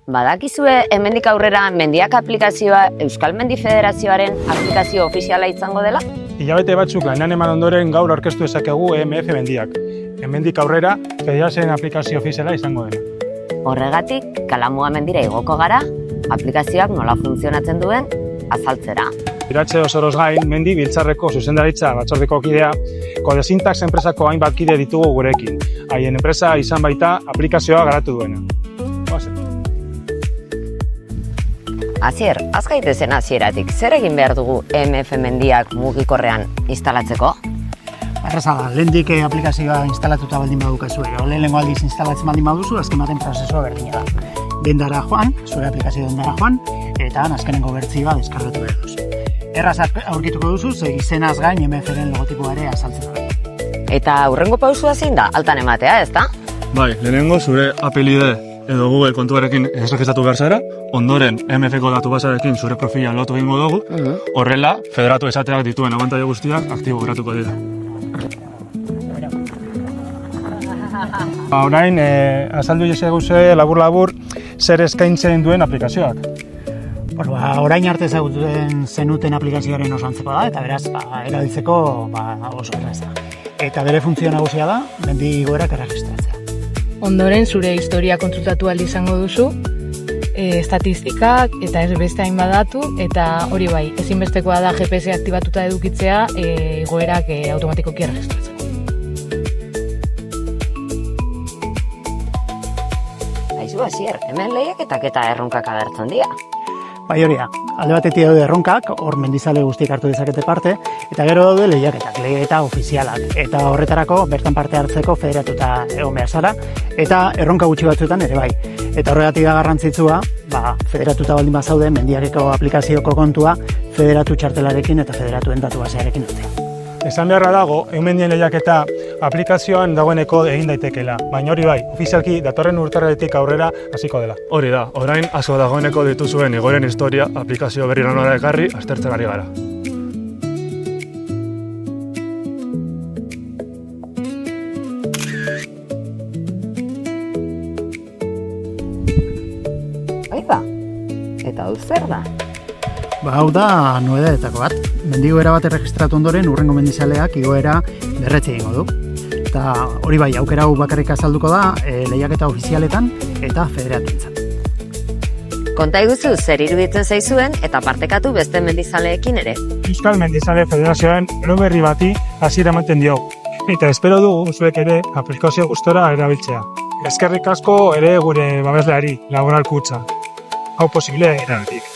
Badakizue hemendik aurrera mendiak aplikazioa Euskal Mendi Federazioaren aplikazio ofiziala izango dela? Hilabete batzuk lanean eman ondoren gaur aurkeztu dezakegu EMF mendiak. Hemendik aurrera federazioaren aplikazio ofiziala izango dena. Horregatik, Kalamua mendira igoko gara, aplikazioak nola funtzionatzen duen azaltzera. Iratxe osoroz gain, Mendi Biltzarreko zuzendaritza batzordeko kidea, Codesintax enpresako hainbat kide ditugu gurekin. Haien enpresa izan baita aplikazioa garatu duena. Asier, az gaitezen hasieratik, zer egin behar dugu EMF mendiak mugikorrean instalatzeko? Erraza da, lehendik aplikazioa instalatuta baldin badukazue, lehenengo aldiz instalatzen baldin baduzu, azken baten prozesua berdina da. Dendara joan, zure aplikazio dendara joan, eta azkenengo bertsioa deskargatu behar duzu. Errazak aurkituko duzu, ze izenaz gain EMF-ren logotipoa ere azaltzen da. Eta hurrengo pausua zein da, altan ematea, ezta? Bai, lehenengo zure apelide edo Google kontuarekin erregistratu behar zara, ondoren EMF-ko datu basarekin zure profila lotu egingo dugu, horrela, federatu esateak dituen abantaila guztiak aktibo geratuko dira. Orain, azaldu jezeguzue labur-labur zer eskaintzen duen aplikazioak. Orain arte ezagutzen zenuten aplikazioaren oso antzekoa da, eta beraz, erabiltzeko oso erraza. Eta bere funtzio nagusia da, mendi igoerak erregistratzea. Ondoren zure historia kontsultatu aldi izango duzu, estatistikak eta ez beste hainbat datu, eta hori bai, ezinbestekoa da GPS aktibatuta edukitzea igoerak automatikoki erregistratzeko. Aizu, Asier, hemen lehiaketak eta erronkak agertzen dira. Bai hori da, alde batetik daude erronkak, hor mendizale guztiek hartu dezakete parte, eta gero daude lehiaketak, lehiaketa ofizialak. Eta horretarako bertan parte hartzeko federatuta egon behar zara, eta erronka gutxi batzuetan ere bai. Eta horregatik da garrantzitsua, federatuta baldin bazaude, mendiakeko aplikazioko kontua federatu txartelarekin eta federatuen datu basearekin hartzea. Esan beharra dago, mendien lehiaketa aplikazioan dagoeneko egin daitekeela, baina hori bai, ofizialki datorren urtarriletik aurrera hasiko dela. Hori da, orain asko dagoeneko dituzuen igoeren historia aplikazio berri lanora ekarri aztertzen ari gara. Aiba, eta hau zer da? Hau da nobedadeetako bat. Mendigoera bat erregistratu ondoren urrengo mendizaleak igoera berretxe egingo du. Eta hori bai, aukera hau bakarrik azalduko da lehiaketa ofizialetan eta federatuentzat. Konta iguzu zer iruditzen zaizuen eta partekatu beste mendizaleekin ere. Euskal Mendizale Federazioaren ero berri bati hasiera ematen diogu. Eta espero dugu zuek ere aplikazio gustora erabiltzea. Eskerrik asko ere gure babesleari, Laboral Kutxa. Hau posible eragatik.